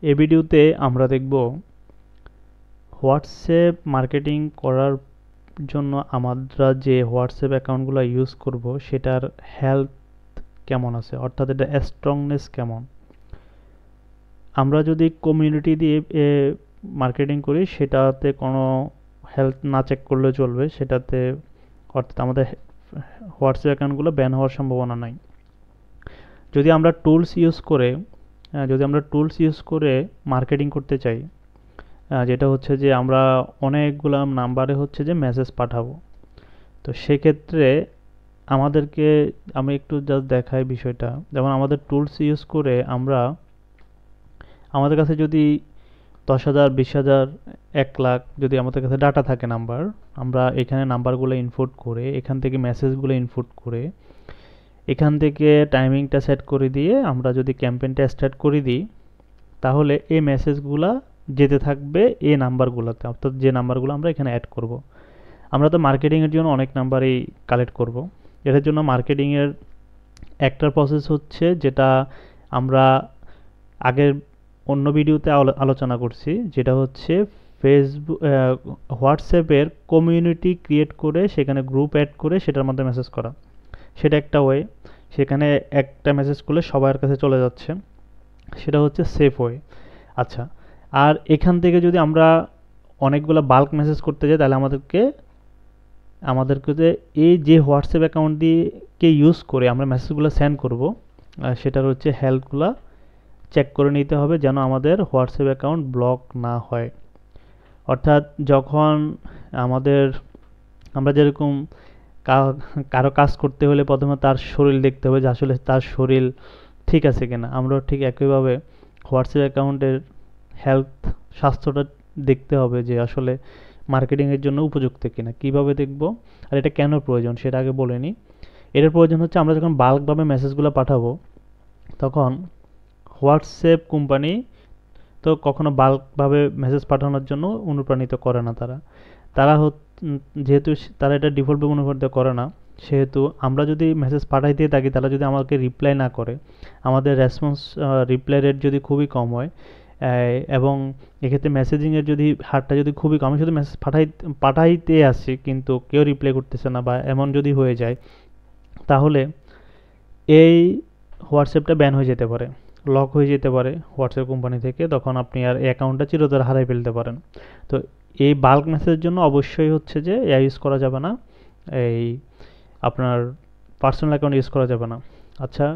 এই ভিডিওতে আমরা দেখব হোয়াটসঅ্যাপ মার্কেটিং করার জন্য আমরা যে হোয়াটসঅ্যাপ অ্যাকাউন্টগুলো ইউজ করব সেটার হেলথ কেমন আছে, অর্থাৎ এটা স্ট্রংনেস কেমন। আমরা যদি কমিউনিটি দিয়ে মার্কেটিং করি সেটাতে কোনো হেলথ না চেক করলে চলবে, সেটাতে অর্থাৎ আমাদের হোয়াটসঅ্যাপ অ্যাকাউন্টগুলো ব্যান হওয়ার সম্ভাবনা নাই। যদি আমরা টুলস ইউজ করে মার্কেটিং করতে চাই, যেটা হচ্ছে যে আমরা অনেকগুলো নাম্বারে হচ্ছে যে মেসেজ পাঠাবো, তো সেক্ষেত্রে আমাদেরকে আমি একটু জাস্ট দেখাই বিষয়টা। যেমন আমাদের টুলস ইউজ করে আমাদের কাছে যদি 10,000, 20,000, 1,00,000 যদি আমাদের কাছে ডাটা থাকে নাম্বার, আমরা এখানে নাম্বারগুলো ইনপুট করে এখান থেকে মেসেজগুলো ইনপুট করে এখান থেকে টাইমিংটা সেট করে দিয়ে আমরা যদি ক্যাম্পেইনটা স্টার্ট করে দিই, তাহলে এই মেসেজগুলো যেতে থাকবে এই নাম্বারগুলোতে, অর্থাৎ যে নাম্বারগুলো আমরা এখানে অ্যাড করব। আমরা তো মার্কেটিংয়ের জন্য অনেক নাম্বারই কালেক্ট করব। এটার জন্য মার্কেটিংয়ের একটা প্রসেস হচ্ছে যেটা আমরা আগের অন্য ভিডিওতে আলোচনা করছি, যেটা হচ্ছে ফেসবুক হোয়াটসঅ্যাপের কমিউনিটি ক্রিয়েট করে সেখানে গ্রুপ অ্যাড করে সেটার মধ্যে মেসেজ করা। সেটা একটা ওয়ে, সেখানে একটা মেসেজ করলে সবার কাছে চলে যাচ্ছে, সেটা হচ্ছে সেফ ওয়ে। আচ্ছা, আর এখান থেকে যদি আমরা অনেকগুলো বাল্ক মেসেজ করতে যাই, তাহলে আমাদেরকে যে এই যে হোয়াটসঅ্যাপ অ্যাকাউন্ট দিয়ে ইউজ করে আমরা মেসেজগুলো সেন্ড করব, সেটার হচ্ছে হেলথগুলো চেক করে নিতে হবে যেন আমাদের হোয়াটসঅ্যাপ অ্যাকাউন্ট ব্লক না হয়। অর্থাৎ যখন আমরা যেরকম কারো কাজ করতে হলে প্রথমে তার শরীর দেখতে হবে যে আসলে তার শরীর ঠিক আছে কিনা, আমরা ঠিক একইভাবে হোয়াটসঅ্যাপ অ্যাকাউন্টের স্বাস্থ্যটা দেখতে হবে যে আসলে মার্কেটিংয়ের জন্য উপযুক্ত কিনা। কিভাবে দেখব আর এটা কেন প্রয়োজন সেটা আগে বলে নিই। এটার প্রয়োজন হচ্ছে আমরা যখন বাল্কভাবে মেসেজগুলো পাঠাবো, তখন হোয়াটসঅ্যাপ কোম্পানি তো কখনো বাল্কভাবে মেসেজ পাঠানোর জন্য অনুপ্রাণিত করে না। তারা যেহেতু তারা এটা ডিফল্টভাবে অনুপ্রাণিত করে না, সেহেতু আমরা যদি মেসেজ পাঠাইতে থাকি, তারা যদি আমাকে রিপ্লাই না করে, আমাদের রিপ্লাই রেট যদি খুবই কম হয়, এবং এক্ষেত্রে মেসেজিংয়ের যদি হারটা যদি খুবই কম, আমি শুধু মেসেজ পাঠাইতে আসছি কিন্তু কেউ রিপ্লাই করতেছে না বা এমন যদি হয়ে যায়, তাহলে এই হোয়াটসঅ্যাপটা ব্যান হয়ে যেতে পারে, লক হয়ে যেতে পারে হোয়াটসঅ্যাপ কোম্পানি থেকে। তখন আপনি আর এই অ্যাকাউন্টটা চিরতরে হারাই ফেলতে পারেন। তো এই বাল্ক মেসেজের জন্য অবশ্যই হচ্ছে যে ইউজ করা যাবে না, এই আপনার পার্সোনাল অ্যাকাউন্ট ইউজ করা যাবে না। আচ্ছা,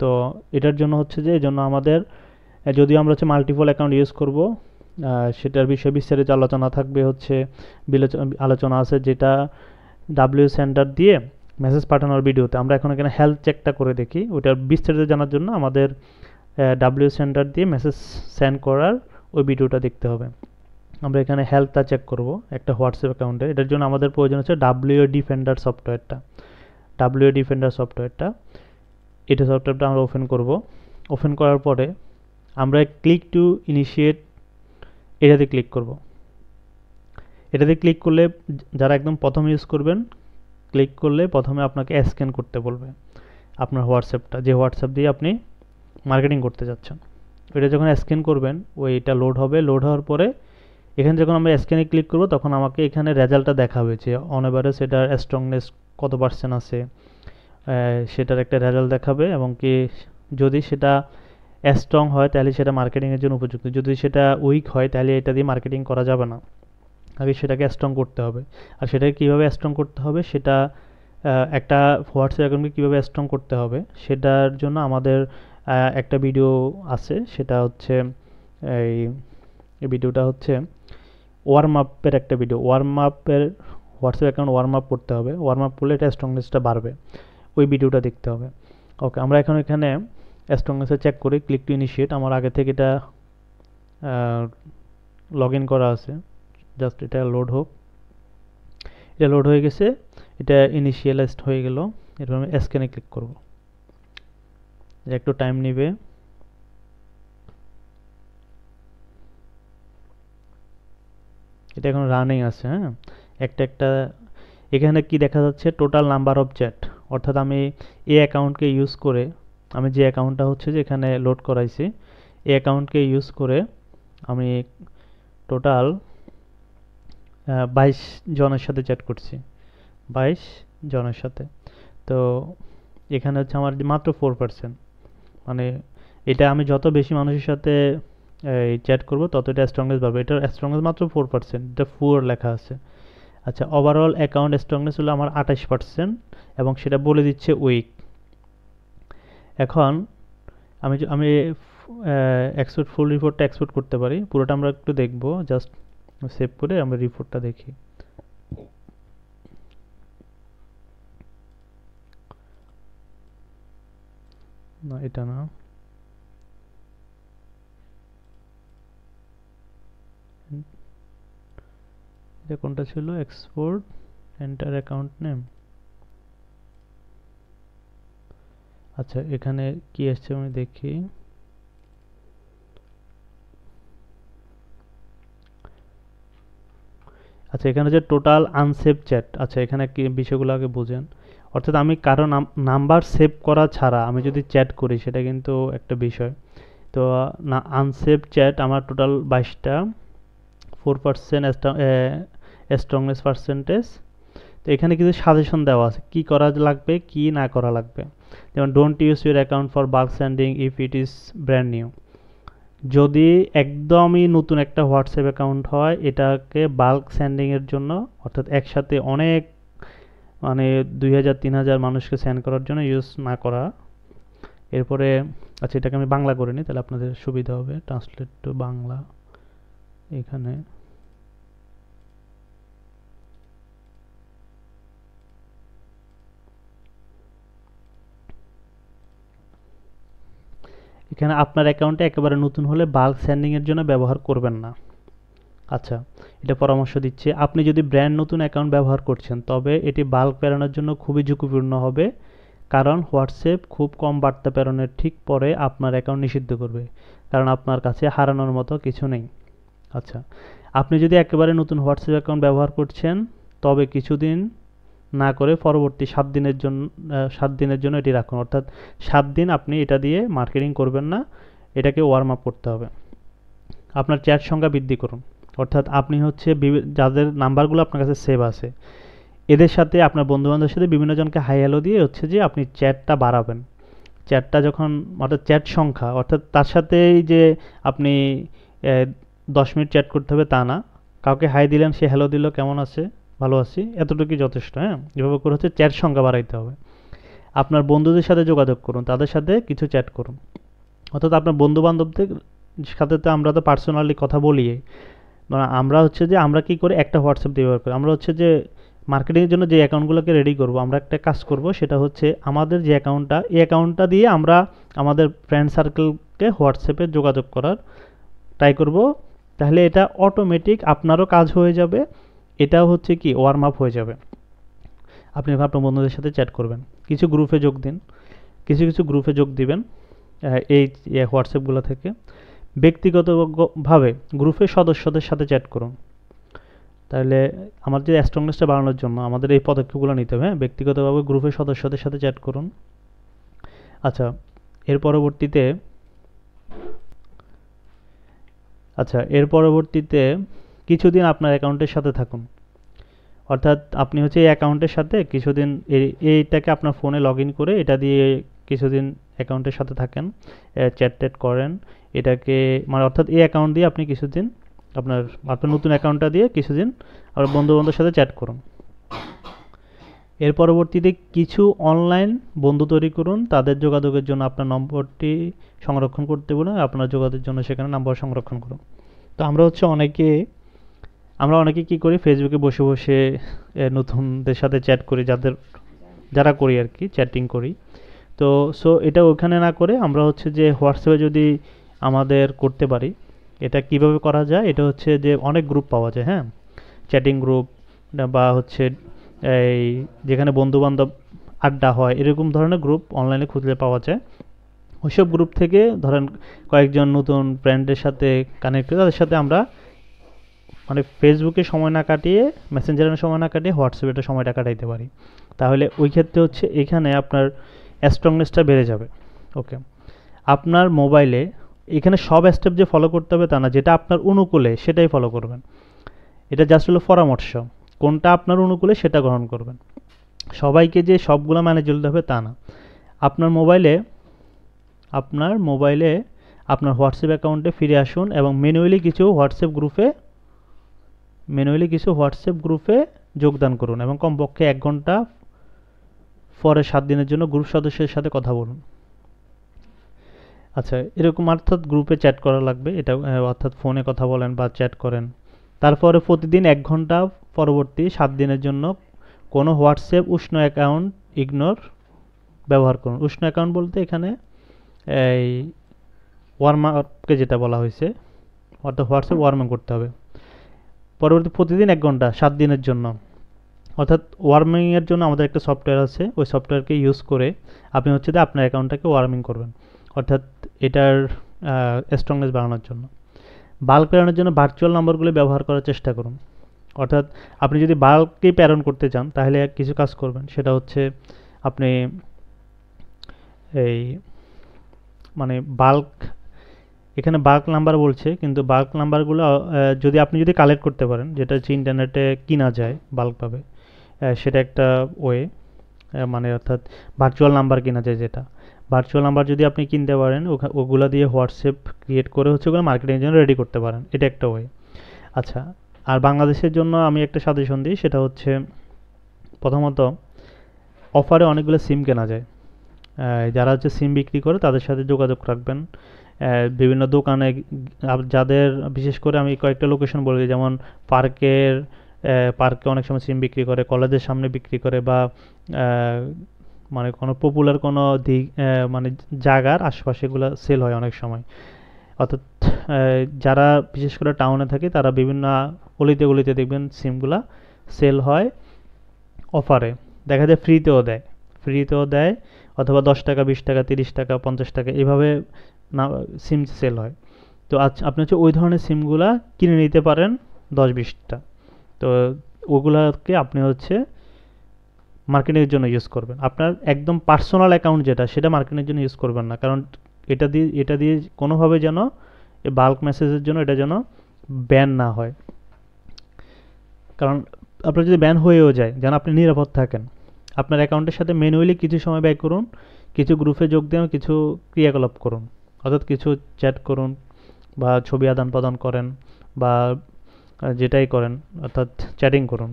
তো এটার জন্য হচ্ছে যে এই জন্য আমাদের, যদিও আমরা হচ্ছে মাল্টিপল অ্যাকাউন্ট ইউজ করব, সেটার বিষয়ে বিস্তারিত আলোচনা থাকবে, হচ্ছে আলোচনা আছে যেটা ডাব্লিউ সেন্টার দিয়ে মেসেজ পাঠানোর ভিডিওতে। আমরা এখন এখানে হেলথ চেকটা করে দেখি, ওইটার বিস্তারিত জানার জন্য আমাদের ডাব্লিউ সেন্টার দিয়ে মেসেজ সেন্ড করার ওই ভিডিওটা দেখতে হবে। আমরা এখানে হেলথটা চেক করব একটা হোয়াটসঅ্যাপ অ্যাকাউন্টে। এটার জন্য আমাদের প্রয়োজন হচ্ছে ডাব্লিউ ডিফেন্ডার সফটওয়্যারটা। এটা সফটওয়্যারটা আমরা ওপেন করব। ওপেন করার পরে আমরা ক্লিক টু ইনিশিয়েট এটাতে ক্লিক করব। এটাতে ক্লিক করলে, যারা একদম প্রথম ইউজ করবেন, ক্লিক করলে প্রথমে আপনাকে স্ক্যান করতে বলবে আপনার হোয়াটসঅ্যাপটা, যে হোয়াটসঅ্যাপ দিয়ে আপনি মার্কেটিং করতে যাচ্ছেন। এটা যখন স্ক্যান করবেন, ওইটা লোড হবে। লোড হওয়ার পরে এখানে যখন আমরা স্ক্যানে ক্লিক করব, তখন আমাকে এখানে রেজাল্টটা দেখাবে যে অন এভারেজ এটার স্ট্রংনেস কত পার্সেন্ট আছে, সেটার একটা রেজাল্ট দেখাবে। এবং কি যদি সেটা স্ট্রং হয় তাহলে সেটা মার্কেটিংয়ের জন্য উপযুক্ত, যদি সেটা উইক হয় তাহলে এটা দিয়ে মার্কেটিং করা যাবে না। আগে সেটাকে স্ট্রং করতে হবে। আর সেটাকে কীভাবে স্ট্রং করতে হবে, সেটা একটা হোয়াটসঅ্যাপ অ্যাকাউন্টকে কীভাবে স্ট্রং করতে হবে সেটার জন্য আমাদের একটা ভিডিও আছে, সেটা হচ্ছে এই ভিডিওটা হচ্ছে ওয়ার্ম আপের একটা video. WhatsApp account warm up করতে হবে, ওয়ার্ম আপ করলে এটা স্ট্রংনেসটা বাড়বে, ওই ভিডিওটা দেখতে হবে। ওকে, আমরা এখন এখানে স্ট্রংনেসটা চেক করি। ক্লিক টু ইনিশিয়েট, আমার আগে থেকে এটা লগ ইন করা আছে, জাস্ট এটা লোড হোক। এটা লোড হয়ে গেছে, এটা ইনিশিয়ালাইজড হয়ে গেল। এরপর আমি স্ক্যানে ক্লিক করব, একটু টাইম নেবে। এটা এখন রানিং আছে। হ্যাঁ, একটা এখানে কি দেখা যাচ্ছে, টোটাল নাম্বার অফ চ্যাট, অর্থাৎ আমি এই অ্যাকাউন্টকে ইউজ করে, আমি যে অ্যাকাউন্টটা হচ্ছে যে এখানে লোড করাইছি, এই অ্যাকাউন্টকে ইউজ করে আমি টোটাল 22 জনের সাথে চ্যাট করছি, 22 জনের সাথে। তো এখানে হচ্ছে আমার মাত্র 4%, মানে এটা আমি যত বেশি মানুষের সাথে এই চ্যাট করবো তত এটা স্ট্রংনেস বাড়বে। এটার স্ট্রংনেস মাত্র 4%, এটা পুয়ার লেখা আছে। আচ্ছা, ওভারঅল অ্যাকাউন্ট স্ট্রংনেস হলো আমার 28% এবং সেটা বলে দিচ্ছে উইক। এখন আমি এক্সপোর্ট ফুল রিপোর্টটা এক্সপোর্ট করতে পারি, পুরোটা আমরা একটু দেখবো, জাস্ট সেভ করে আমরা রিপোর্টটা দেখি। না, এটা না, এটা কোনটা ছিল? Export enter account name. আচ্ছা, এখানে কি আসছে আমি দেখি। আচ্ছা, এখানে যে টোটাল আনসেভ চ্যাট, আচ্ছা এখানে কি বিষয়গুলো আগে বুঝেন। অর্থাৎ আমি কারো নাম্বার সেভ করা ছাড়া আমি যদি চ্যাট করি সেটা কিন্তু একটা বিষয়। তো না, আনসেভ চ্যাট আমার টোটাল 22টা, 4% স্ট্রংনেস পার্সেন্টেজ। তো এখানে কিছু সাজেশন দেওয়া আছে কি করা লাগবে কি না করা লাগবে। যেমন don't use your account for bulk sending if it is brand new. যদি একদমই নতুন একটা হোয়াটসঅ্যাপ অ্যাকাউন্ট হয়, এটাকে বাল্ক সেন্ডিংয়ের জন্য, অর্থাৎ একসাথে অনেক মানে 2000-3000 মানুষকে সেন্ড করার জন্য ইউজ না করা। এরপরে আচ্ছা, এটাকে আমি বাংলা করে নিই তাহলে আপনাদের সুবিধা হবে, ট্রান্সলেট টু বাংলা। এখানে এখানে আপনার অ্যাকাউন্টে একেবারে নতুন হলে বাল্ক সেন্ডিংয়ের জন্য ব্যবহার করবেন না। আচ্ছা, এটা পরামর্শ দিচ্ছি, আপনি যদি ব্র্যান্ড নতুন অ্যাকাউন্ট ব্যবহার করছেন তবে এটি বাল্ক প্রেরণের জন্য খুবই ঝুঁকিপূর্ণ হবে, কারণ হোয়াটসঅ্যাপ খুব কম বার্তা প্রেরণের ঠিক পরে আপনার অ্যাকাউন্ট নিষিদ্ধ করবে, কারণ আপনার কাছে হারানোর মতো কিছু নেই। আচ্ছা, আপনি যদি একেবারে নতুন হোয়াটসঅ্যাপ অ্যাকাউন্ট ব্যবহার করছেন তবে কিছুদিন না করে পরবর্তী 7 দিনের জন্য এটি রাখুন। অর্থাৎ 7 দিন আপনি এটা দিয়ে মার্কেটিং করবেন না, এটাকে ওয়ার্ম আপ করতে হবে। আপনার চ্যাট সংখ্যা বৃদ্ধি করুন, অর্থাৎ আপনি হচ্ছে যাদের নাম্বারগুলো আপনার কাছে সেভ আছে এদের সাথে, আপনার বন্ধুবান্ধবের সাথে বিভিন্ন জনকে হাই হ্যালো দিয়ে হচ্ছে যে আপনি চ্যাটটা বাড়াবেন। চ্যাটটা যখন, অর্থাৎ চ্যাট সংখ্যা, অর্থাৎ তার সাথেই যে আপনি 10 মিনিট চ্যাট করতে হবে তা না, কাউকে হাই দিলেন, সে হ্যালো দিল, কেমন আছে, ভালো আছি, এতটুকুই যথেষ্ট। হ্যাঁ, এভাবে করে হচ্ছে চ্যাট সংখ্যা বাড়াইতে হবে। আপনার বন্ধুদের সাথে যোগাযোগ করুন, তাদের সাথে কিছু চ্যাট করুন। অর্থাৎ আপনার বন্ধু বান্ধবদের সাথে তো আমরা তো পার্সোনালি কথা বলি, মানে আমরা হচ্ছে যে আমরা কি করি, একটা হোয়াটসঅ্যাপ দিয়ে ব্যবহার করি। আমরা হচ্ছে যে মার্কেটিংয়ের জন্য যে অ্যাকাউন্টগুলোকে রেডি করব, আমরা একটা কাজ করব, সেটা হচ্ছে আমাদের যে অ্যাকাউন্টটা, এই অ্যাকাউন্টটা দিয়ে আমরা আমাদের ফ্রেন্ড সার্কেলকে হোয়াটসঅ্যাপে যোগাযোগ করার ট্রাই করব। তাহলে এটা অটোমেটিক আপনারও কাজ হয়ে যাবে, এটাও হচ্ছে কি ওয়ার্ম আপ হয়ে যাবে। আপনি আপনার বন্ধুদের সাথে চ্যাট করবেন, কিছু গ্রুপে যোগ দিন, কিছু কিছু গ্রুপে যোগ দিবেন এই হোয়াটসঅ্যাপগুলো থেকে। ব্যক্তিগতভাবে গ্রুপের সদস্যদের সাথে চ্যাট করুন। তাহলে আমাদের যে স্ট্রংনেসটা বাড়ানোর জন্য আমাদের এই পদক্ষেপগুলো নিতে হবে। হ্যাঁ, ব্যক্তিগতভাবে গ্রুপের সদস্যদের সাথে চ্যাট করুন। আচ্ছা, এর পরবর্তীতে কিছুদিন আপনার অ্যাকাউন্টের সাথে থাকুন। অর্থাৎ আপনি হচ্ছে এই অ্যাকাউন্টের সাথে কিছুদিন এইটাকে আপনার ফোনে লগ ইন করে এটা দিয়ে কিছুদিন অ্যাকাউন্টের সাথে থাকেন, চ্যাট ট্যাট করেন এটাকে, মানে অর্থাৎ এই অ্যাকাউন্ট দিয়ে আপনি কিছুদিন আপনার নতুন অ্যাকাউন্টটা দিয়ে কিছুদিন আপনার বন্ধু বান্ধবের সাথে চ্যাট করুন। এর পরবর্তীতে কিছু অনলাইন বন্ধু তৈরি করুন, তাদের যোগাযোগের জন্য আপনার নম্বরটি সংরক্ষণ করতে বলুন, আপনার যোগাযোগের জন্য সেখানে নাম্বার সংরক্ষণ করুন। তো আমরা হচ্ছে অনেকে কি করি, ফেসবুকে বসে বসে নতুনদের সাথে চ্যাট করি, যারা করি আর কি, চ্যাটিং করি। তো সো এটা ওখানে না করে আমরা হচ্ছে যে হোয়াটসঅ্যাপে যদি আমাদের করতে পারি, এটা কিভাবে করা যায়, এটা হচ্ছে যে অনেক গ্রুপ পাওয়া যায়। হ্যাঁ, চ্যাটিং গ্রুপ বা হচ্ছে এই যেখানে বন্ধু বান্ধব আড্ডা হয়, এরকম ধরনের গ্রুপ অনলাইনে খুঁজলে পাওয়া যায়। ওইসব গ্রুপ থেকে ধরেন কয়েকজন নতুন ফ্রেন্ডের সাথে কানেক্ট করে তাদের সাথে আমরা মানে ফেসবুকে সময় না কাটিয়ে, মেসেঞ্জারে সময় না কাটিয়ে হোয়াটসঅ্যাপে সময়টা কাটাইতে পারি। তাহলে ওই ক্ষেত্রে হচ্ছে এখানে আপনার স্ট্রংনেসটা বেড়ে যাবে। ওকে, আপনার মোবাইলে এখানে সব স্টেপ যে ফলো করতে হবে তা না, যেটা আপনার অনুকূলে সেটাই ফলো করবেন। এটা জাস্ট হলো পরামর্শ, কোনটা আপনার অনুকূলে সেটা গ্রহণ করবেন। সবাইকে যে সবগুলো মানে চলতে হবে তা না। আপনার মোবাইলে আপনার হোয়াটসঅ্যাপ অ্যাকাউন্টে ফিরে আসুন এবং ম্যানুয়ালি কিছু হোয়াটসঅ্যাপ গ্রুপে যোগদান করুন এবং কমপক্ষে 1 ঘন্টা পরে 7 দিনের জন্য গ্রুপ সদস্যের সাথে কথা বলুন। আচ্ছা, এরকম অর্থাৎ গ্রুপে চ্যাট করা লাগবে, এটা অর্থাৎ ফোনে কথা বলেন বা চ্যাট করেন। তারপরে প্রতিদিন 1 ঘন্টা পরবর্তী 7 দিনের জন্য কোনো হোয়াটসঅ্যাপ উষ্ণ অ্যাকাউন্ট ইগনোর ব্যবহার করুন। উষ্ণ অ্যাকাউন্ট বলতে এখানে এই ওয়ার্মারকে যেটা বলা হয়েছে, অর্থাৎ হোয়াটসঅ্যাপ ওয়ার্মিং করতে হবে পরবর্তী প্রতিদিন 1 ঘন্টা 7 দিনের জন্য। অর্থাৎ ওয়ার্মিংয়ের জন্য আমাদের একটা সফটওয়্যার আছে, ওই সফটওয়্যারকে ইউজ করে আপনি হচ্ছে যে আপনার অ্যাকাউন্টটাকে ওয়ার্মিং করবেন, অর্থাৎ এটার স্ট্রংনেস বাড়ানোর জন্য। বাল্ক প্রেরণের জন্য ভার্চুয়াল নাম্বারগুলো ব্যবহার করার চেষ্টা করুন। অর্থাৎ আপনি যদি বাল্ককে প্রেরণ করতে চান তাহলে কিছু কাজ করবেন, সেটা হচ্ছে আপনি এই মানে এখানে বাল্ক নাম্বার বলছে, কিন্তু বাল্ক নাম্বারগুলো যদি আপনি কালেক্ট করতে পারেন, যেটা হচ্ছে ইন্টারনেটে কিনা যায় বাল্কভাবে, সেটা একটা ওয়ে, মানে অর্থাৎ ভার্চুয়াল নাম্বার কিনা যায়, যেটা ভার্চুয়াল নাম্বার যদি আপনি কিনতে পারেন ওগুলা দিয়ে হোয়াটসঅ্যাপ ক্রিয়েট করে হচ্ছে ওগুলো মার্কেটিংয়ের জন্য রেডি করতে পারেন, এটা একটা ওয়ে। আচ্ছা, আর বাংলাদেশের জন্য আমি একটা সাজেশন দিই, সেটা হচ্ছে প্রথমত অফারে অনেকগুলো সিম কেনা যায়। যারা হচ্ছে সিম বিক্রি করে তাদের সাথে যোগাযোগ রাখবেন। বিভিন্ন দোকানে যাদের, বিশেষ করে আমি কয়েকটা লোকেশন বলে দিই, যেমন পার্কে অনেক সময় সিম বিক্রি করে, কলেজের সামনে বিক্রি করে, বা মানে কোনো পপুলার কোনো দিক মানে জায়গার আশপাশে এগুলো সেল হয় অনেক সময়। অর্থাৎ যারা বিশেষ করে টাউনে থাকে তারা বিভিন্ন অলিতে গলিতে দেখবেন সিমগুলা সেল হয় অফারে, দেখা যায় ফ্রিতেও দেয় অথবা 10 টাকা 20 টাকা 30 টাকা 50 টাকা এভাবে না সিম সেল হয়। তো আপনি হচ্ছে ওই ধরনের সিমগুলা কিনে নিতে পারেন 10-20টা। তো ওগুলাকে আপনি হচ্ছে মার্কেটিংয়ের জন্য ইউজ করবেন। আপনার একদম পার্সোনাল অ্যাকাউন্ট যেটা, সেটা মার্কেটিংয়ের জন্য ইউজ করবেন না, কারণ এটা দিয়ে কোনোভাবে যেন বাল্ক মেসেজের জন্য এটা যেন ব্যান না হয়। কারণ আপনার যদি ব্যান হয়েও যায়, যেন আপনি নিরাপদ থাকেন। আপনার অ্যাকাউন্টের সাথে ম্যানুয়ালি কিছু সময় ব্যয় করুন, কিছু গ্রুপে যোগ দিন, কিছু ক্রিয়াকলাপ করুন, অর্থাৎ কিছু চ্যাট করুন বা ছবি আদান প্রদান করেন বা যেটাই করেন, অর্থাৎ চ্যাটিং করুন।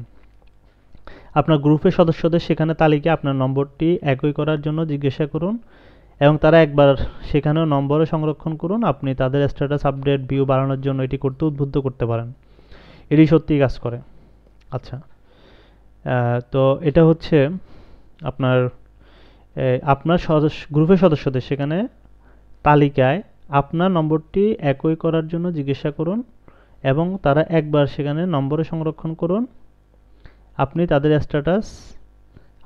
আপনার গ্রুপের সদস্যদের সেখানে তালিকায় আপনার নম্বরটি একই করার জন্য জিজ্ঞাসা করুন এবং তারা একবার সেখানেও নম্বরও সংরক্ষণ করুন। আপনি তাদের স্ট্যাটাস আপডেট ভিউ বাড়ানোর জন্য এটি করতে উদ্বুদ্ধ করতে পারেন, এটি সত্যিই কাজ করে। আচ্ছা, তো এটা হচ্ছে আপনার গ্রুপের সদস্যদের সেখানে তালিকায় আপনার নম্বরটি একই করার জন্য জিজ্ঞাসা করুন এবং তারা একবার সেখানে নম্বরে সংরক্ষণ করুন। আপনি তাদের স্ট্যাটাস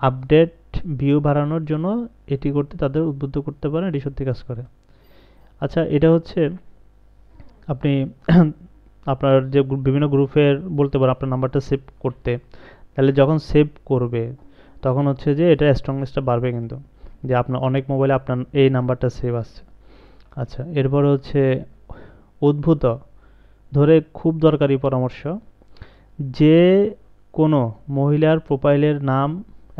আপডেট ভিউ বাড়ানোর জন্য এটি করতে তাদের উদ্বুদ্ধ করতে পারেন, এটি সত্যি কাজ করে। আচ্ছা, এটা হচ্ছে আপনি আপনার যে বিভিন্ন গ্রুপের বলতে পারেন আপনার নাম্বারটা সেভ করতে, তাহলে যখন সেভ করবে তখন হচ্ছে যে এটা স্ট্রংনেসটা বাড়বে, কিন্তু যে আপনার অনেক মোবাইলে আপনার এই নাম্বারটা সেভ আসছে। আচ্ছা, এরপর হচ্ছে উদ্ভূত ধরে খুব দরকারি পরামর্শ, যে কোনো মহিলার প্রোফাইলের নাম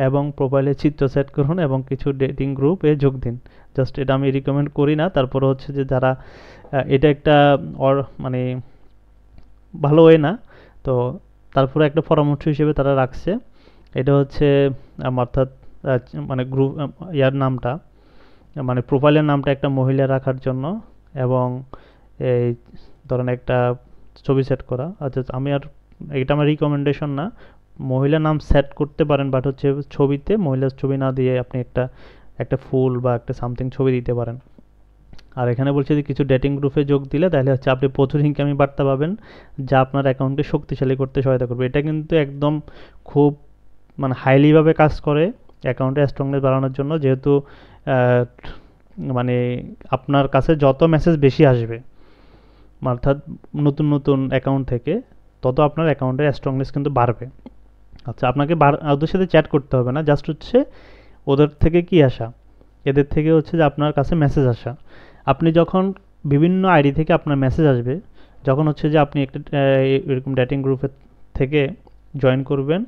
এবং প্রোফাইলের চিত্র সেট করুন এবং কিছু ডেটিং গ্রুপে যোগ দিন। জাস্ট এটা আমি রিকমেন্ড করি না, তারপরে হচ্ছে যে যারা এটা একটা মানে ভালো ওয়ে না, তো তারপরে একটা পরামর্শ হিসেবে তারা রাখছে। এটা হচ্ছে অর্থাৎ মানে গ্রুপ ইয়ার নামটা, মানে প্রোফাইলের নামটা একটা মহিলা রাখার জন্য এবং এই ধরেন একটা ছবি সেট করা। আচ্ছা, এটা আমার রিকমেন্ডেশন না, মহিলা নাম সেট করতে পারেন, বাট হচ্ছে ছবিতে মহিলার ছবি না দিয়ে আপনি একটা ফুল বা একটা সামথিং ছবি দিতে পারেন। আর এখানে বলছে যে কিছু ডেটিং গ্রুপে যোগ দিলে তাহলে হচ্ছে আপনি প্রচুর ইনকামি বার্তা পাবেন, যা আপনার অ্যাকাউন্টকে শক্তিশালী করতে সহায়তা করবে। এটা কিন্তু একদম খুব মানে হাইলিভাবে কাজ করে অ্যাকাউন্টে স্ট্রংনেস বাড়ানোর জন্য, যেহেতু মানে আপনার কাছে যত মেসেজ বেশি আসবে অর্থাৎ নতুন নতুন অ্যাকাউন্ট থেকে, তত আপনার অ্যাকাউন্টের স্ট্রংনেস কিন্তু বাড়বে। আচ্ছা, আপনাকে ওদের সাথে চ্যাট করতে হবে না, জাস্ট হচ্ছে ওদের থেকে কি আসা, এদের থেকে হচ্ছে যে আপনার কাছে মেসেজ আসা। আপনি যখন বিভিন্ন আইডি থেকে আপনার মেসেজ আসবে যখন হচ্ছে যে আপনি একটা এরকম ডেটিং গ্রুপের থেকে জয়েন করবেন,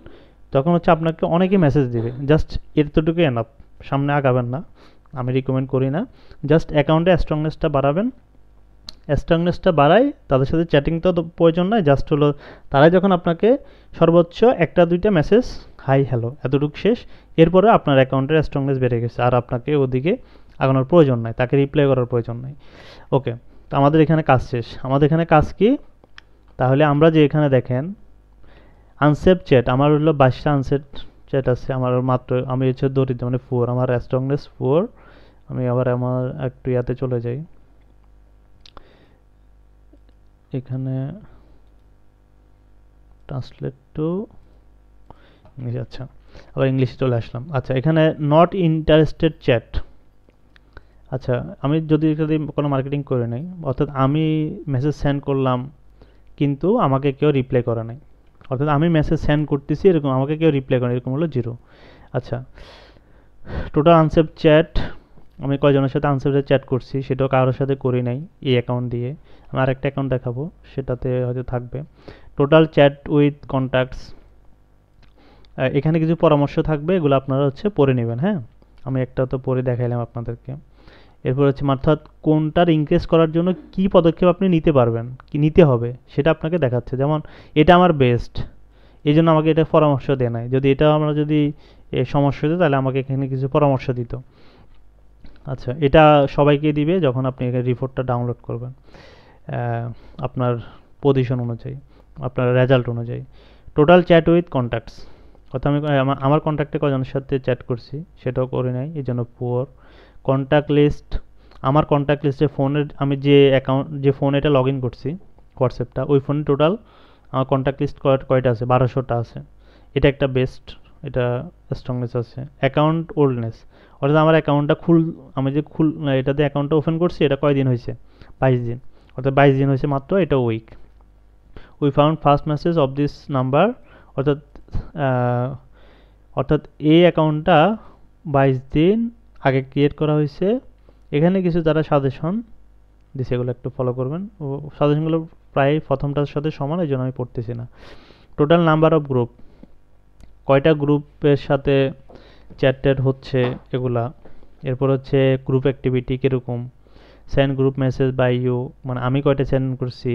তখন হচ্ছে আপনাকে অনেকে মেসেজ দিবে। জাস্ট এতটুকু এনাফ, সামনে আগাবেন না, আমি রিকমেন্ড করি না। জাস্ট অ্যাকাউন্টে স্ট্রংনেসটা বাড়াবেন, স্ট্রংনেসটা বাড়াই, তাদের সাথে চ্যাটিং তো প্রয়োজন নয়, জাস্ট হলো তারাই যখন আপনাকে সর্বোচ্চ একটা দুইটা মেসেজ হাই হ্যালো এতটুকু শেষ, এরপরে আপনার অ্যাকাউন্টের স্ট্রংনেস বেড়ে গেছে, আর আপনাকে ওদিকে আগানোর প্রয়োজন নাই, তাকে রিপ্লাই করার প্রয়োজন নাই। ওকে, তো আমাদের এখানে কাজ শেষ। আমাদের এখানে কাজ কি? তাহলে আমরা যে এখানে দেখেন আনসেভ চ্যাট, আমার হলো 22টা আনসেভ চ্যাট আছে আমার মাত্র, আমি হচ্ছে দরিদ্র মানে 4, আমার স্ট্রংনেস 4। আমি আবার আমার একটু ইয়াতে চলে যাই, এখানে ট্রান্সলেট টু ইংলিশ। আচ্ছা, আবার ইংলিশে চলে আসলাম। আচ্ছা, এখানে নট ইন্টারেস্টেড চ্যাট। আচ্ছা, আমি যদি কোনো মার্কেটিং করে নাই, অর্থাৎ আমি মেসেজ সেন্ড করলাম কিন্তু আমাকে কেউ রিপ্লাই করে নাই, অর্থাৎ আমি মেসেজ সেন্ড করতেছি এরকম আমাকে কেউ রিপ্লাই করে, এরকম হলো 0। আচ্ছা, টোটাল আনসেভ চ্যাট, আমি কয়জনের সাথে আনসেভে চ্যাট করছি সেটাও কারোর সাথে করি নাই এই অ্যাকাউন্ট দিয়ে। আমি আরেকটা অ্যাকাউন্ট দেখাবো, সেটাতে হয়তো থাকবে। টোটাল চ্যাট উইথ কন্ট্যাক্টস, এখানে কিছু পরামর্শ থাকবে, এগুলো আপনারা হচ্ছে পড়ে নেবেন। হ্যাঁ, আমি একটা তো পড়ে দেখাইলাম আপনাদেরকে। এরপর হচ্ছে অর্থাৎ কোনটার ইনক্রিজ করার জন্য কি পদক্ষেপ আপনি নিতে পারবেন, কি নিতে হবে সেটা আপনাকে দেখাচ্ছে। যেমন এটা আমার বেস্ট, এই জন্য আমাকে এটা পরামর্শ দেয় নাই। যদি এটা আমরা যদি সমস্যা হতো তাহলে আমাকে এখানে কিছু পরামর্শ দিত। আচ্ছা, এটা সবাইকে দিবে যখন আপনি এখানে রিপোর্টটা ডাউনলোড করবেন, আপনার পজিশন অনুযায়ী, আপনার রেজাল্ট অনুযায়ী। টোটাল চ্যাট উইথ কন্ট্যাক্টস, অর্থাৎ আমি আমার কন্ট্যাক্টে কজনের সাথে চ্যাট করছি সেটাও করে নাই, এই জন্য পুয়ার। কন্ট্যাক্ট লিস্ট, আমার কন্ট্যাক্ট লিস্টে ফোনের আমি যে অ্যাকাউন্ট যে ফোন এটা লগ ইন করছি হোয়াটসঅ্যাপটা, ওই ফোনে টোটাল আমার কন্ট্যাক্ট লিস্ট কয়টা আছে? 1200টা আছে। এটা একটা বেস্ট, এটা স্ট্রংনেস আছে। অ্যাকাউন্ট ওল্ডনেস, অর্থাৎ আমার অ্যাকাউন্টটা আমি যে এটাতে অ্যাকাউন্টটা ওপেন করছি এটা কয়দিন হয়েছে? 22 দিন, অর্থাৎ 22 দিন হয়েছে মাত্র, এটা week. We found first message of this number, অর্থাৎ আহ, অর্থাৎ এই অ্যাকাউন্টটা 22 দিন আগে ক্রিয়েট করা হয়েছে। এখানে কিছু তারা সাজেশন দিছে, এগুলো একটু ফলো করবেন। ও সাজেশনগুলো প্রায় প্রথমটার সাথে সমান, এই জন্য আমি পড়তেছি না। টোটাল নাম্বার অফ গ্রুপ, কয়টা গ্রুপের সাথে চ্যাটেড হচ্ছে এগুলা। এরপর হচ্ছে গ্রুপ অ্যাক্টিভিটি কীরকম, send group message by you, মানে আমি কয়টা সেন্ড করছি,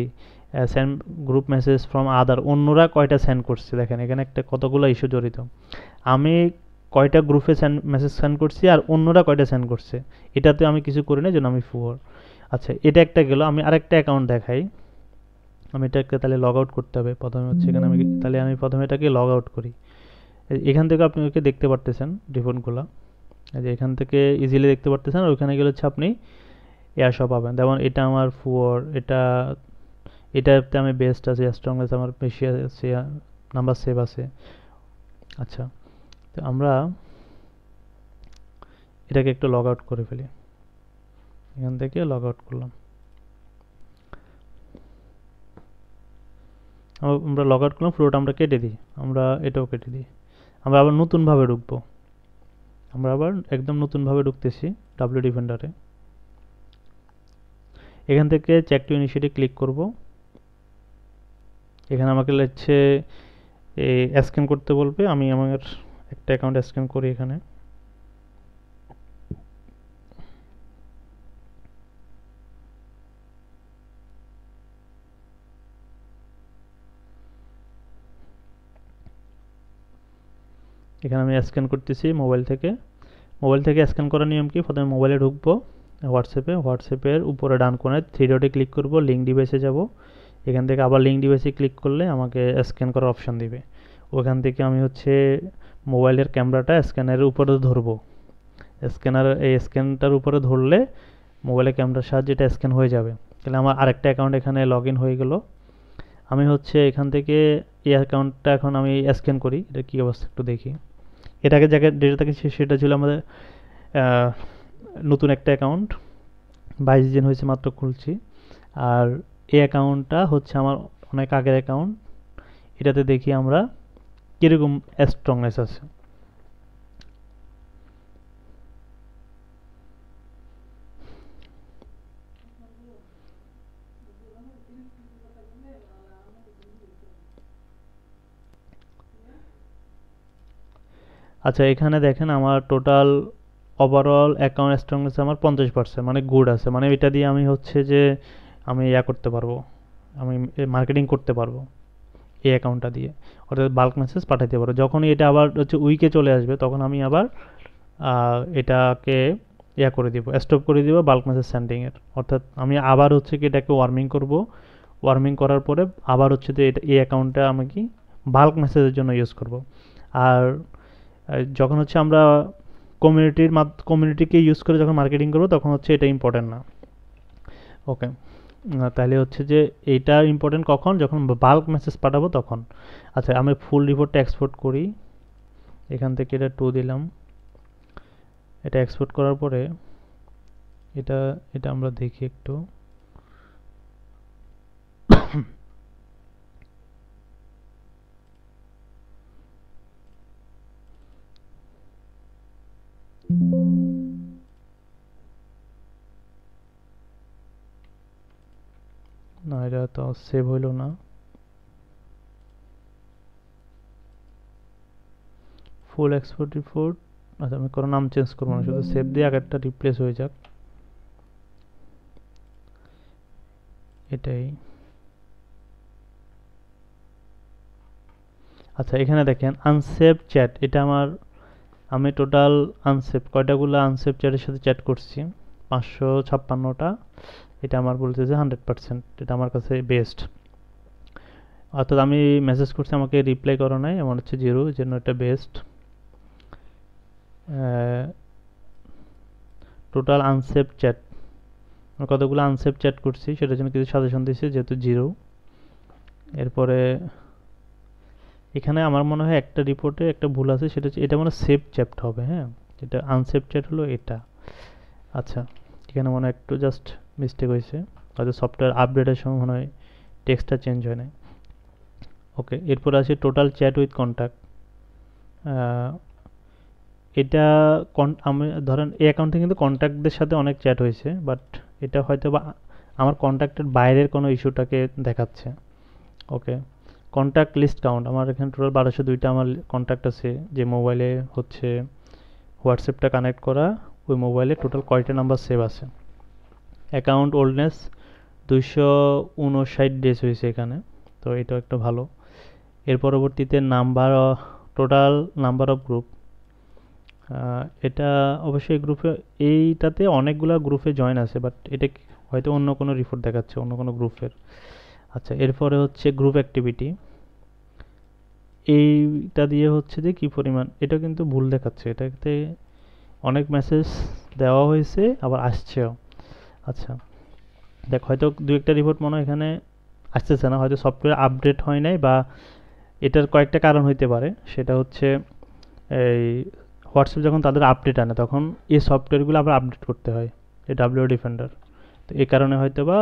send group message from other, অন্যরা কয়টা সেন্ড করছে। দেখেন এখানে একটা কতগুলো ইস্যু জড়িত, আমি কয়টা গ্রুপে মেসেজ সেন্ড করছি আর অন্যরা কয়টা সেন্ড করছে, এটাতে আমি কিছু করি না, জন্য আমি 4। আচ্ছা, এটা একটা গেল। আমি আরেকটা অ্যাকাউন্ট দেখাই, আমি এটাকে তাহলে লগ আউট করতে হবে প্রথমে, হচ্ছে এখানে আমি প্রথমে এটাকে লগ আউট করি। এখান থেকে আপনি ওকে দেখতে পারতেছেন রিপোর্টগুলো, এই যে এখান থেকে ইজিলি দেখতে পারতেছেন। আর ওইখানে গেলে হচ্ছে আপনি সব পাবেন। যেমন এটা আমার 4, এটাতে আমি বেস্ট আছি, স্ট্রংনেস আমার বেশি আছে, নাম্বার সেভ আছে। আচ্ছা, তো আমরা এটাকে একটু লগ আউট করে ফেলি, এখান থেকে লগ আউট করলাম। আমরা লগ আউট করলাম, পুরোটা আমরা কেটে দিই, আমরা এটাও কেটে দিই। আমরা আবার নতুনভাবে ঢুকবো, আমরা আবার একদম নতুনভাবে ঢুকতেছি ডাব্লিউ ডিফেন্ডারে। এখান থেকে চেক টু ইনিশিয়েটে ক্লিক করব। এখানে আমাকে হচ্ছে স্ক্যান করতে বলবে, আমি আমার একটা অ্যাকাউন্ট স্ক্যান করি। এখানে আমি স্ক্যান করতেছি মোবাইল থেকে। স্ক্যান করার নিয়ম কি? প্রথমে মোবাইলে ঢুকবো, হোয়াটসঅ্যাপের উপরে ডান কোণায় 3 ডটে ক্লিক করব, লিঙ্ক ডিভাইসে যাব। এখান থেকে আবার লিঙ্ক ডিভাইসে ক্লিক করলে আমাকে স্ক্যান করার অপশান দিবে। ওখান থেকে আমি হচ্ছে মোবাইলের ক্যামেরাটা স্ক্যানারের উপরে ধরবো। এই স্ক্যানটার উপরে ধরলে মোবাইলের ক্যামেরার সাহায্যে এটা স্ক্যান হয়ে যাবে। তাহলে আমার আরেকটা অ্যাকাউন্ট এখানে লগ ইন হয়ে গেল। আমি হচ্ছে এখান থেকে এই অ্যাকাউন্টটা এখন আমি স্ক্যান করি, এটা কী অবস্থা একটু দেখি। এটাকে যেটা থাকে সেটা ছিল আমাদের নতুন একটা অ্যাকাউন্ট, 22 দিন হয়েছে মাত্র খুলছি। আর এই অ্যাকাউন্টটা হচ্ছে আমার অনেক আগের অ্যাকাউন্ট, এটাতে দেখি আমরা কীরকম স্ট্রংনেস আছে। আচ্ছা এখানে দেখেন আমার টোটাল ওভারঅল অ্যাকাউন্ট স্ট্রংনেস আমার 50%, মানে গুড আছে, মানে এটা দিয়ে আমি হচ্ছে যে আমি করতে পারবো, আমি মার্কেটিং করতে পারবো এই অ্যাকাউন্টটা দিয়ে, অর্থাৎ বাল্ক মেসেজ পাঠাতে পারবো। যখনই এটা আবার হচ্ছে উইকে চলে আসবে তখন আমি আবার এটাকে করে দিব, স্টপ করে দিব বাল্ক মেসেজ সেন্ডিংয়ের। অর্থাৎ আমি আবার হচ্ছে কি এটাকে ওয়ার্মিং করব, ওয়ার্মিং করার পরে আবার হচ্ছে যে এটা এই অ্যাকাউন্টটা আমি কি বাল্ক মেসেজের জন্য ইউজ করব। আর যখন হচ্ছে আমরা কমিউনিটিকে ইউজ করে যখন মার্কেটিং করবো তখন হচ্ছে এটা ইম্পর্টেন্ট না। ওকে, তাহলে হচ্ছে যে এইটা ইম্পর্টেন্ট কখন, যখন বাল্ক মেসেজ পাঠাবো তখন। আচ্ছা আমি ফুল রিপোর্টটা এক্সপোর্ট করি, এখান থেকে এটা 2 দিলাম, এটা এক্সপোর্ট করার পরে এটা এটা আমরা দেখি একটু। না এটা তো সেভ হইল না। ফুল এক্সপোর্ট রিপোর্ট, আচ্ছা আমি কোনো নাম চেঞ্জ করবো না, শুধু সেভ দিয়ে আগেরটা রিপ্লেস হয়ে যাক, এটাই। আচ্ছা এখানে দেখেন আনসেভ চ্যাট, এটা আমার, আমি টোটাল আনসেভ কয়টাগুলো আনসেভ চ্যাটের সাথে চ্যাট করছি 556টা, এটা আমার বলছে যে 100%, এটা আমার কাছে বেস্ট। অর্থাৎ আমি মেসেজ করছি আমাকে রিপ্লাই করো নাই, আমার হচ্ছে 0, এই জন্য এটা বেস্ট। টোটাল আনসেভ চ্যাট, কতগুলো আনসেভ চ্যাট করছি সেটার জন্য কিছু সাজেশন দিয়েছে, যেহেতু 0। এরপরে এখানে আমার মনে হয় একটা রিপোর্টে একটা ভুল আছে, সেটা হচ্ছে এটা মনে সেভ চ্যাট হবে, হ্যাঁ এটা আনসেভ চ্যাট হলো এটা। আচ্ছা এখানে মনে হয় একটু জাস্ট মিস্টেক হয়েছে, হয়তো সফটওয়্যার আপডেটের সময় মনে হয় টেক্সটটা চেঞ্জ হয় না। ওকে, এরপর আছে টোটাল চ্যাট উইথ কন্ট্যাক্ট। এটা আমি ধরেন এই অ্যাকাউন্টে কিন্তু কন্ট্যাক্টদের সাথে অনেক চ্যাট হয়েছে, বাট এটা হয়তো বা আমার কন্ট্যাক্টের বাইরের কোনো ইস্যুটাকে দেখাচ্ছে। ওকে, কন্ট্যাক্ট লিস্ট কাউন্ট, আমার এখানে টোটাল 1202টা আমার কন্ট্যাক্ট আছে, যে মোবাইলে হচ্ছে হোয়াটসঅ্যাপটা কানেক্ট করা, ওই মোবাইলে টোটাল কয়টা নাম্বার সেভ আছে। অ্যাকাউন্ট ওল্ডনেস 259 ডেজ হয়েছে এখানে, তো এটা একটা ভালো। এর পরবর্তীতে number, total number of group, এটা অবশ্যই গ্রুপে, এইটাতে অনেকগুলো গ্রুপে জয়েন আছে, বাট এটা হয়তো অন্য কোনো রিপোর্ট দেখাচ্ছে অন্য কোনো গ্রুপের। আচ্ছা এরপরে হচ্ছে গ্রুপ অ্যাক্টিভিটি, এইটা দিয়ে হচ্ছে যে কি পরিমাণ, এটা কিন্তু ভুল দেখাচ্ছে, এটাতে অনেক মেসেজ দেওয়া হয়েছে আবার আসছেও। আচ্ছা দেখ হয়তো দু একটা রিপোর্ট মনে হয় এখানে আসতেছে না, হয়তো সফটওয়্যার আপডেট হয় নাই, বা এটার কয়েকটা কারণ হইতে পারে। সেটা হচ্ছে এই হোয়াটসঅ্যাপ যখন তাদের আপডেট আনে তখন এই সফটওয়্যারগুলো আবার আপডেট করতে হয়, এই ডাব্লিউ ডিফেন্ডার। তো এই কারণে হয়তো বা,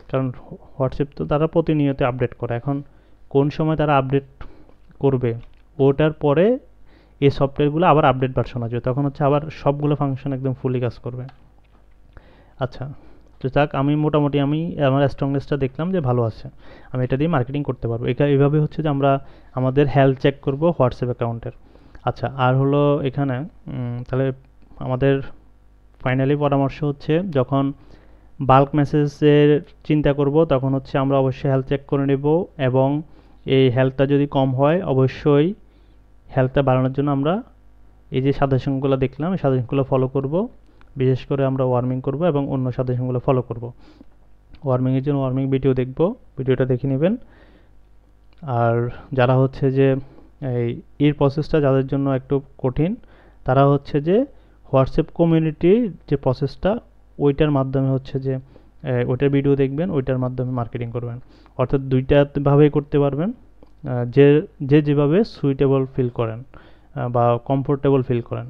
কারণ হোয়াটসঅ্যাপ তো তারা প্রতিনিয়ত আপডেট করে, এখন কোন সময় তারা আপডেট করবে ওটার পরে এই সফটওয়্যারগুলো আবার আপডেট ভার্সন আসবে, তখন হচ্ছে আবার সবগুলো ফাংশন একদম ফুলি কাজ করবে। আচ্ছা তো যাক, আমি মোটামুটি আমি আমার স্ট্রংনেসটা দেখলাম যে ভালো আছে, আমি এটা দিয়ে মার্কেটিং করতে পারবো। এটা এইভাবে হচ্ছে যে আমরা আমাদের হেলথ চেক করব হোয়াটসঅ্যাপ অ্যাকাউন্টের। আচ্ছা আর হলো এখানে তাহলে আমাদের ফাইনালি পরামর্শ হচ্ছে, যখন বাল্ক মেসেজের চিন্তা করব তখন হচ্ছে আমরা অবশ্যই হেলথ চেক করে নেব, এবং এই হেলথটা যদি কম হয় অবশ্যই হেলথটা বাড়ানোর জন্য আমরা এই যে সাজেশনগুলো দেখলাম এই সাজেশনগুলো ফলো করব। বিশেষ করে আমরা ওয়ার্মিং করব এবং অন্য সাজেশনগুলো ফলো করব। ওয়ার্মিংয়ের জন্য ওয়ার্মিং ভিডিও দেখব, ভিডিওটা দেখে নেবেন। আর যারা হচ্ছে যে এই প্রসেসটা যাদের জন্য একটু কঠিন, তারা হচ্ছে যে হোয়াটসঅ্যাপ কমিউনিটির যে প্রসেসটা ওইটার মাধ্যমে হচ্ছে যে ওইটার ভিডিও দেখবেন, ওইটার মাধ্যমে মার্কেটিং করবেন। অর্থাৎ দুইটাভাবেই করতে পারবেন, যে যেভাবে সুইটেবল ফিল করেন বা কমফোর্টেবল ফিল করেন।